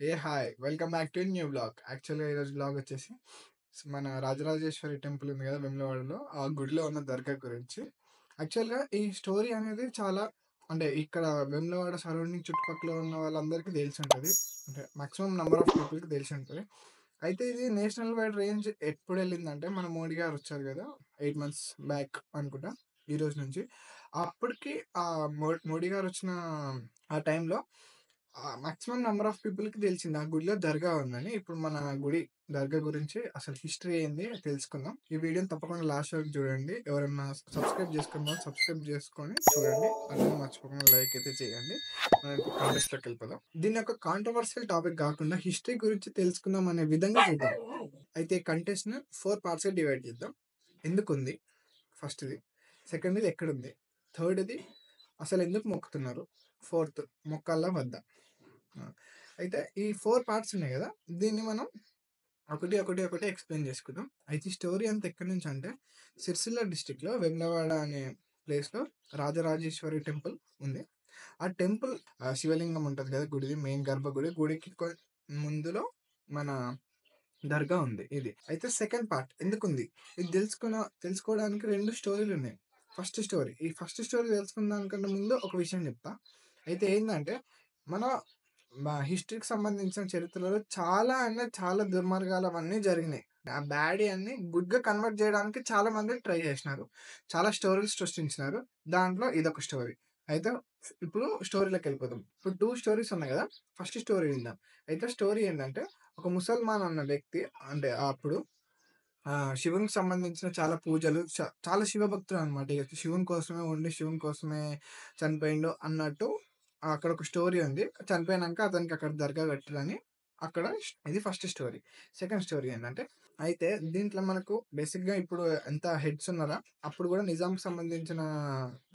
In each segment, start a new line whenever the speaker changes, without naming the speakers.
Hi welcome back to new blog. యాక్చువల్గా ఈరోజు blog వచ్చేసి మన రాజరాజేశ్వరి టెంపుల్ ఉంది కదా వెమ్లవాడలో, ఆ గుడిలో ఉన్న దర్గా గురించి. యాక్చువల్గా ఈ స్టోరీ అనేది చాలా అంటే ఇక్కడ వెమ్లవాడ సరౌండింగ్ చుట్టుపక్కల ఉన్న వాళ్ళందరికీ తెలిసి ఉంటుంది. అంటే మాక్సిమం నెంబర్ ఆఫ్ పీపుల్కి తెలిసి ఉంటుంది. అయితే ఇది నేషనల్ వైడ్ రేంజ్ ఎప్పుడు వెళ్ళిందంటే మన మోడీ గారు వచ్చారు కదా 8 months బ్యాక్ అనుకుంటా, ఈ రోజు నుంచి. అప్పటికి ఆ మోడీ గారు వచ్చిన ఆ టైంలో మాక్సిమం నెంబర్ ఆఫ్ పీపుల్‌కి తెలిసింది ఆ గుడిలో దర్గా ఉందని. ఇప్పుడు మన గుడి దర్గా గురించి అసలు హిస్టరీ ఏంది తెలుసుకుందాం. ఈ వీడియోని తప్పకుండా లాస్ట్ వరకు చూడండి. ఎవరైనా సబ్స్క్రైబ్ చేసుకున్న వాళ్ళు సబ్స్క్రైబ్ చేసుకొని చూడండి. అలానే మర్చిపోకుండా లైక్ అయితే చేయండి. మనం ఇప్పుడు కంటెస్ట్‌లోకి వెళ్ళిపోదాం. దీన్ని ఒక కాంట్రోవర్షియల్ టాపిక్ కాకుండా హిస్టరీ గురించి తెలుసుకుందాం అనే విధంగా చూద్దాం. అయితే కంటెస్ట్‌ని 4 పార్ట్స్‌గా డివైడ్ చేద్దాం. ఎందుకుంది ఫస్ట్‌ది, సెకండ్‌ది ఎక్కడుంది, థర్డ్‌ది అసలు ఎందుకు మొక్కుతున్నారు, ఫోర్త్ మొక్కాలా వద్దా. ఆ! అయితే ఈ 4 పార్ట్స్ ఉన్నాయి గదా! దీన్ని మనం ఒకటి ఎక్స్‌ప్లెయిన్ చేసుకుందాం. అయితే ఈ స్టోరీ అంతా ఎక్కడి నుంచంటే సిరిసిల్ల డిస్ట్రిక్ట్‌లో వెమ్లవాడ అనే ప్లేస్‌లో రాజరాజేశ్వరి టెంపుల్ ఉంది. ఆ టెంపుల్ శివలింగం ఉంటది కదా! గుడిది మెయిన్ గర్భగుడి. గుడికి ముందులో మన దర్గా ఉంది ఇది. అయితే సెకండ్ పార్ట్ ఎందుకుంది? ఇది తెలుసుకోవడానికి 2 స్టోరీలున్నాయి. ఫస్ట్ స్టోరీ తెలుసుకున్న దానికంటే ముందు ఒక విషయం చెప్తా. అయితే ఏందంటే మన హిస్టరీకి సంబంధించిన చరిత్రలో చాలా అంటే చాలా దుర్మార్గాలవన్నీ జరిగినాయి. ఆ బ్యాడీ అన్ని గుడ్‌గా కన్వర్ట్ జేయడానికి చాలా మంది ట్రై జేసినారు. చాలా స్టోరీలు సృష్టించినారు. దాంట్లో ఇదొక స్టోరీ. అయితే ఇప్పుడు స్టోరీలోకెళ్ళిపోదాం. ఇప్పుడు 2 స్టోరీస్ ఉన్నాయి గదా! ఫస్ట్ స్టోరీ విందాం. అయితే స్టోరీ ఏందంటే ఒక ముసల్మాన్ అన్న వ్యక్తి అంటే అప్పుడు శివునికి సంబంధించిన చాలా పూజలు చాలా శివభక్తుడనమాట. ఇగ శివుని కోసమే వండి, శివుని కోసమే చనిపోయిండు అన్నట్టు అక్కడ ఒక స్టోరీ ఉంది. చనిపోయినంక అతనికి అక్కడ దర్గా కట్టిరని అక్కడ ఇది ఫస్ట్ స్టోరీ. సెకండ్ స్టోరీ ఏందంటే, అయితే దీంట్లో మనకు బేసిక్‌గా ఇప్పుడు ఎంత హెడ్స్ ఉన్నారా, అప్పుడు గూడా నిజాంకి సంబంధించిన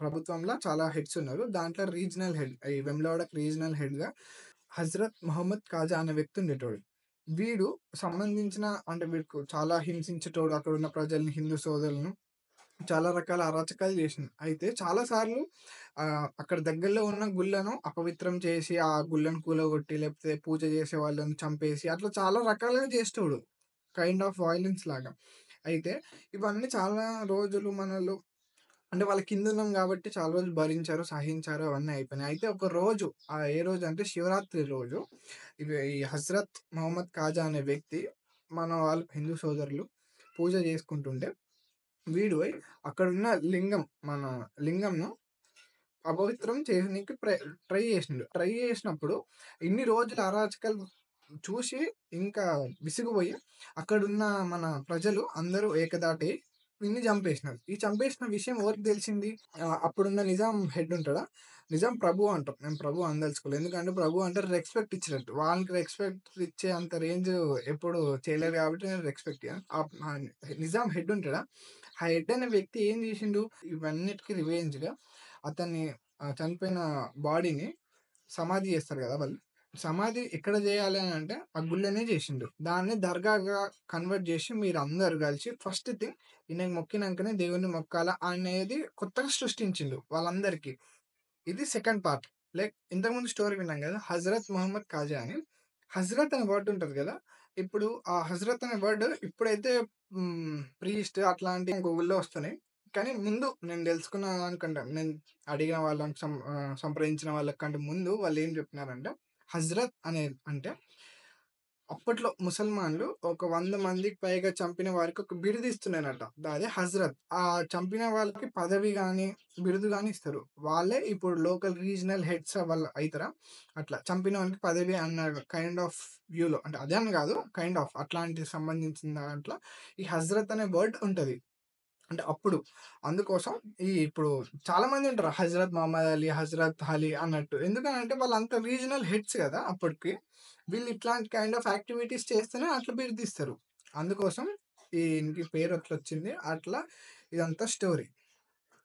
ప్రభుత్వంలో చాలా హెడ్స్ ఉన్నారు. దాంట్లో రీజనల్ హెడ్ ఈ వేములవాడకి రీజనల్ హెడ్‌గా హజరత్ మొహమ్మద్ కాజా అనే వ్యక్తి ఉండేటోడు. వీడు సంబంధించిన అంటే వీడుకు చాలా హింసించేటోడు. అక్కడున్న ప్రజల్ని, హిందూ సోదరులను చాలా రకాల అరాచకాలు చేసిండు. అయితే చాలా సార్లు అక్కడ దగ్గరలో ఉన్న గుళ్ళను అపవిత్రం చేసి, ఆ గుళ్ళను కూలగొట్టి, లేకపోతే పూజ చేసే వాళ్ళని చంపేసి, అట్లా చాలా రకాలుగా చేసేటోడు. కైండ్ ఆఫ్ వయలెన్స్ లాగా. అయితే ఇవన్నీ చాలా రోజులు మనోళ్ళు అంటే వాళ్ళ కిందున్నాం గాబట్టి చాలా రోజులు భరించారు, సహించారు అవన్నీ అయిపోయినాయి. అయితే ఒక రోజు ఏ రోజంటే శివరాత్రి రోజు ఈ హజరత్ మొహమ్మద్ కాజా అనే వ్యక్తి మన వాళ్ళు హిందూ సోదరులు పూజ చేసుకుంటుంటే వీడు పోయి అక్కడున్న మన లింగంను అపవిత్రం చేయనీకి ట్రై చేసిండు. ట్రై చేసినప్పుడు ఇన్ని రోజులు అరాచకాలు చూసి ఇంకా విసిగిపోయి అక్కడున్న మన ప్రజలు అందరూ ఏకధాటి వీడిని చంపేసినారు. ఈ చంపేసిన విషయం ఎవరికి తెలిసింది? అప్పుడున్న నిజాం హెడ్ ఉంటాడా? నిజాం ప్రభు అంటాం. మేము ప్రభు అనదలుచుకోలేదు. ఎందుకంటే ప్రభు అంటే రెస్పెక్ట్ ఇచ్చినట్టు. వాళ్ళకి రెస్పెక్ట్ ఇచ్చే అంత రేంజ్ ఎప్పుడు చేయలేరు కాబట్టి నేను రెస్పెక్ట్ ఇయ్యను. నిజాం హెడ్ ఉంటాడా? ఆ హెడ్ అనే వ్యక్తి ఏం చేసిండు? ఇవన్నిటికి రివెంజ్‌గా అతన్ని చనిపోయిన బాడీని సమాధి చేస్తారు గదా! వాళ్ళు. సమాధి ఎక్కడ జేయాలి అనంటే, ఆ గుళ్ళోనే జేషిండు. దాన్ని దర్గాగా కన్వర్ట్ జేసి మీరందరూ గలిసి ఫస్ట్ థింగ్ ఈయనకి మొక్కినంకనే దేవుడిని మొక్కాలా అనేది కొత్తగా సృష్టించిండు వాళ్ళందరికీ. ఇది సెకండ్ పార్ట్. ఇంతకుముందు స్టోరీ విన్నాం గదా! హజరత్ మొహమ్మద్ కాజా అని. హజరత్ అనే వర్డ్ ఉంటది గదా! ఇప్పుడు ఆ హజరత్ అనే వర్డ్ ఇప్పుడైతే ప్రీస్ట్ అట్లాంటి గూగుల్‌లో వస్తున్నాయి. కానీ ముందు నేను తెలుసుకున్న దానికంటే నేను అడిగిన వాళ్ళని సంప్రదించిన వాళ్ళకంటే ముందు వాళ్ళేం జెప్పినారంటే, హజ్రత్ అంటే అప్పట్లో ముసల్మాన్లు ఒక 100 మందికి పైగా చంపిన వారికి ఒక బిరుదు ఇస్తున్నారట. అదే హజ్రత్. ఆ చంపిన వాళ్ళకి పదవి గాని, బిరుదు గాని ఇస్తారు. వాళ్ళే ఇప్పుడు లోకల్ రీజనల్ హెడ్స్ వాళ్ళు అయితారా? అట్లా చంపినోనికి పదవి అన్న కైండ్ ఆఫ్ వ్యూలో అంటే అదే అని గాదు. కైండ్ ఆఫ్ అట్లాంటికి సంబంధించిన దాంట్లో ఈ హజ్రత్ అనే వర్డ్ ఉంటది. అంటే అప్పుడు. అందుకోసం ఇప్పుడు చాలా మంది ఉంటారు. హజరత్ మహమ్మద్ అలీ, హజరత్ అలీ అన్నట్టు. ఎందుకనంటే వాళ్ళంతా రీజనల్ హెడ్స్ గదా! అప్పటికి. వీళ్ళు ఇట్లాంటి కైండ్ ఆఫ్ యాక్టివిటీస్ చేస్తేనే అట్లా బిరుదిస్తారు. అందుకోసం ఈయనకి పేరు అట్లొచ్చింది. అట్లా ఇదంతా స్టోరీ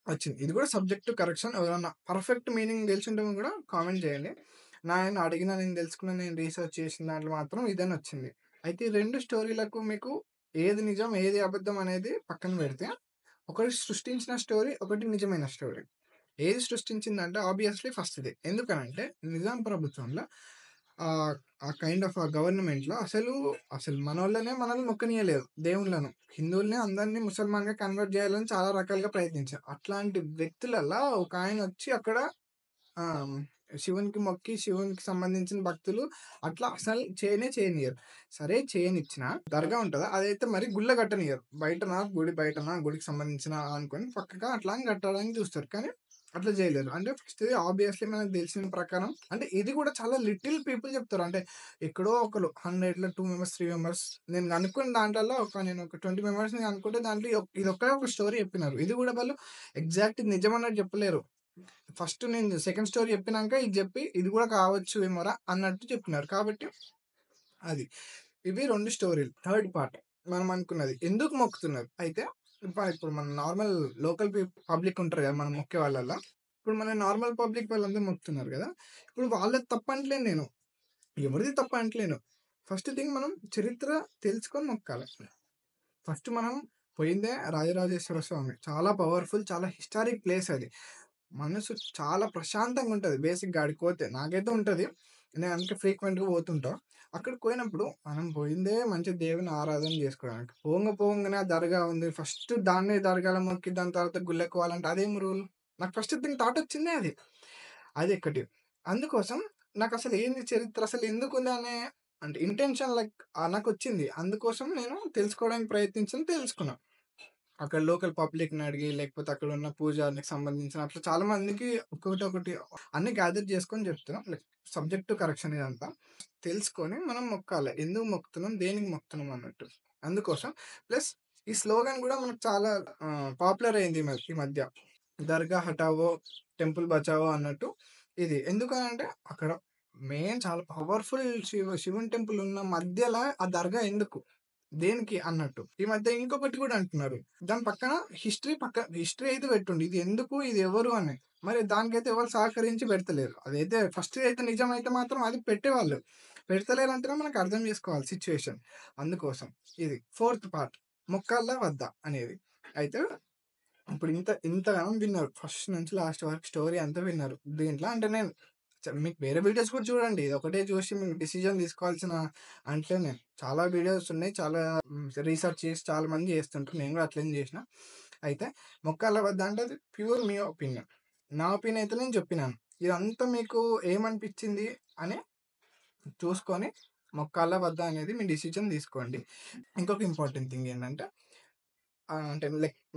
వచ్చింది. ఇది గూడా సబ్జెక్ట్ టు కరెక్షన్. ఎవరైనా పర్ఫెక్ట్ మీనింగ్ తెలిసుంటే గూడా కామెంట్ జేయండి. నేను అడిగిన, నేను తెలుసుకున్న, నేను రీసెర్చ్ చేసిన దాంట్లో మాత్రం ఇదనే వచ్చింది. అయితే ఈ 2 స్టోరీలకు మీకు ఏది నిజం, ఏది అబద్ధం అనేది పక్కన పెడితే ఒకటి సృష్టించిన స్టోరీ, ఒకటి నిజమైన స్టోరీ. ఏది సృష్టించిందంటే ఆబ్వియస్‌లీ ఫస్ట్‌ది. ఎందుకనంటే నిజాం ప్రభుత్వంలో ఆహ్, ఆ కైండ్ ఆఫ్ ఆ గవర్నమెంట్‌లో అసలు మనోళ్ళనే మనల్ని మొక్కనీయలేదు దేవుళ్ళను. హిందువుల్ని అందరిని ముసల్మాన్‌గా కన్వర్ట్ జేయాలని చాలా రకాలుగా ప్రయత్నించారు. అట్లాంటి వ్యక్తులల్ల ఒకాయనొచ్చి అక్కడ ఆహ్, శివునికి మొక్కి, శివునికి సంబంధించిన భక్తులు అట్లా అసలు చేయనియ్యరు. సరే చేయనిచ్చినా దర్గా ఉంటదా? అదైతే మరి గుళ్ళ కట్టనియ్యరు. బయటన గుడి బయటన గుడికి సంబంధించిన అనుకోని పక్కగా అట్లా అని కట్టడానికి చూస్తారు. కానీ అట్లా చేయలేరు. అంటే ఫస్ట్ ఆబ్వియస్‌లీ మనకు తెలిసిన ప్రకారం అంటే ఇది కూడా చాలా లిటిల్ పీపుల్ చెప్తారు. అంటే ఎక్కడో ఒకళ్ళు 100లో 2 మెంబర్స్, 3 మెంబర్స్ నేను అనుకున్న దాంట్లలో నేను ఒక 20 మెంబర్స్‌ని అనుకుంటే దాంట్లో ఇదొక్కే ఒక స్టోరీ చెప్పినారు. ఇది కూడా వాళ్ళు ఎగ్జాక్ట్ నిజమన్నట్టు చెప్పలేరు. ఫస్ట్ నేను సెకండ్ స్టోరీ చెప్పినాక ఇది చెప్పి ఇది కూడా కావచ్చు ఏమోరా అన్నట్టు చెప్పినారు. కాబట్టి అది. ఇవి 2 స్టోరీలు. థర్డ్ పార్ట్ మనం అనుకున్నది. ఎందుకు మొక్కుతున్నారు? అయితే ఇప్పుడు మన నార్మల్ లోకల్ పబ్లిక్ ఉంటారు కదా! మనం మొక్కే వాళ్ళలో. ఇప్పుడు మన నార్మల్ పబ్లిక్ వాళ్ళందరూ మొక్కుతున్నారు కదా! ఇప్పుడు వాళ్ళది తప్పంటలేను నేను. ఎవరిది తప్పంటలేను. ఫస్ట్ థింగ్ మనం చరిత్ర తెలుసుకొని మొక్కాలి. ఫస్ట్ మనం పోయిందే రాజరాజేశ్వర స్వామి. చాలా పవర్‌ఫుల్, చాలా హిస్టారిక్ ప్లేస్ అది. మనసు చాలా ప్రశాంతంగా ఉంటది బేసిక్‌గా ఆడికి పోతే. నాకైతే ఉంటది. నేను అందుకే ఫ్రీక్వెంట్‌గా పోతుంటా. అక్కడికి పోయినప్పుడు మనం పోయిందే మంచి దేవుని ఆరాధన చేసుకోవడానికి. పోంగానే ఆ దర్గా ఉంది. ఫస్ట్ దాన్నే దర్గాలో మొక్కి దాని తర్వాత గుళ్ళకి పోవాలంటే అదేం రూల్? నాకు ఫస్ట్ థింగ్ థాట్ వచ్చిందే అది. అదొక్కటి. అందుకోసం నాకసలు ఏంది చరిత్ర అసలు ఎందుకుందనే అంటే ఇంటెన్షన్ నాకొచ్చింది. అందుకోసం నేను తెలుసుకోవడానికి ప్రయత్నించాను. తెలుసుకున్నా. అక్కడ లోకల్ పబ్లిక్‌ని అడిగి, లేకపోతే అక్కడున్న పూజారికి సంబంధించిన అట్లా చాలా మందికి ఒక్కొక్కటి అన్నీ గ్యాదర్ చేసుకొని చెప్తున్నాం. సబ్జెక్ట్ టు కరెక్షన్ ఇదంతా. తెలుసుకొని మనం మొక్కాలి. ఎందుకు మొక్కుతున్నాం? దేనికి మొక్కుతున్నాం అన్నట్టు. అందుకోసం ప్లస్ ఈ స్లోగన్ గూడా మనకు చాలా పాపులర్ అయింది ఈ మధ్య. దర్గా హటావో, టెంపుల్ బచావో అన్నట్టు ఇది. ఎందుకనంటే అక్కడ మెయిన్ చాలా పవర్‌ఫుల్ శివుని టెంపుల్ ఉన్న మధ్యల ఆ దర్గా ఎందుకు? దేనికి అన్నట్టు. ఈ మధ్య ఇంకొకటి గూడా అంటున్నారు. దాని పక్కన హిస్టరీ అయితే పెట్టుండి. ఇది ఎందుకు? ఇది ఎవరు? అని. మరి దానికైతే ఎవరు సహకరించి పెడతలేరు. అదైతే ఫస్ట్ అయితే నిజమైతే మాత్రం అది పెట్టేవాళ్ళు. పెడతలేరంటేనే మనకు అర్థం చేసుకోవాలి సిట్యుయేషన్. అందుకోసం ఇది. ఫోర్త్ పార్ట్ మొక్కాలా? వద్దా? అనేది. అయితే ఇప్పుడు ఇంతగనం విన్నారు. ఫస్ట్ నుంచి లాస్ట్ వరకు స్టోరీ అంతా విన్నారు. దీంట్లో అంటే నేను మీకు వేరే వీడియోస్ కూడా చూడండి. ఇదొకటే చూసి మీకు డిసిజన్ తీసుకోవాల్సిన అంటేనే చాలా వీడియోస్ ఉన్నాయి. చాలా రీసెర్చ్ చేసి చాలా మంది చేస్తుంటారు. నేను కూడా అట్లనే చేసినా. అయితే మొక్కాలా వద్దా అంటే అది ప్యూర్ మీ ఒపీనియన్. నా ఒపీనియన్ అయితే నేను చెప్పినాను. ఇదంతా మీకు ఏమనిపించింది అని చూసుకొని మొక్కాలా వద్దా అనేది మీ డిసిజన్ తీసుకోండి. ఇంకొక ఇంపార్టెంట్ థింగ్ ఏంటంటే అంటే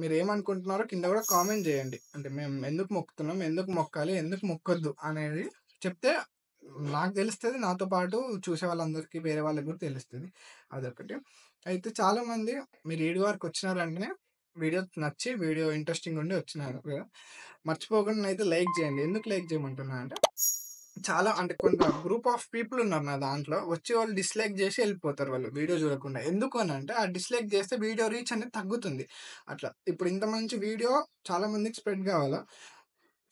మీరేమనుకుంటున్నారో కింద గూడా కామెంట్ జేయండి. అంటే మేము ఎందుకు మొక్కుతున్నాం? ఎందుకు మొక్కాలి? ఎందుకు మొక్కొద్దు? అనేది చెప్తే నాకు తెలుస్తది. నాతో పాటు చూసే వాళ్ళందరికీ వేరే వాళ్ళకి గూడా తెలుస్తది. అదొకటి. అయితే చాలామంది మీరు ఈడి వరకు వచ్చినారంటేనే వీడియో నచ్చి, వీడియో ఇంట్రెస్టింగ్ ఉండి వచ్చినారు గదా! మర్చిపోకుండా అయితే లైక్ జేయండి. ఎందుకు లైక్ జేయమంటున్నా అంటే చాలా అంటే కొంత గ్రూప్ ఆఫ్ పీపుల్ ఉన్నారు నా దాంట్లో. వచ్చి వాళ్ళు డిస్‌లైక్ జేసి ఎళ్ళిపోతారు వాళ్ళు వీడియో జూడకుండా. ఎందుకు అనంటే ఆ డిస్‌లైక్ జేస్తే వీడియో రీచ్ అనేది తగ్గుతుంది. అట్లా. ఇప్పుడు ఇంత మంచి వీడియో చాలా మందికి స్ప్రెడ్ గావాలా.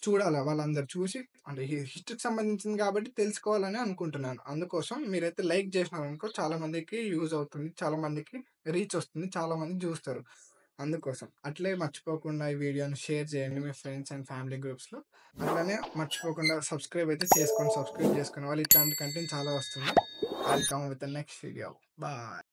చూడాలా వాళ్ళందరూ చూసి అంటే హిస్టరీకి సంబంధించింది కాబట్టి తెలుసుకోవాలని అనుకుంటున్నాను. అందుకోసం మీరైతే లైక్ జేసినారనుకో చాలా మందికి యూజ్ అవుతుంది. చాలా మందికి రీచ్ వస్తుంది. చాలా మంది జూస్తారు. అందుకోసం. అట్లే మర్చిపోకుండా ఈ వీడియోని షేర్ జేయండి మీ ఫ్రెండ్స్ అండ్ ఫ్యామిలీ గ్రూప్స్‌లో. అట్లనే మర్చిపోకుండా సబ్స్క్రైబ్ అయితే చేసుకోండి. సబ్స్క్రైబ్ చేసుకునే వాళ్ళు ఇట్లాంటి కంటెంట్ చాలా వస్తుంది. I will come with the next video. Bye.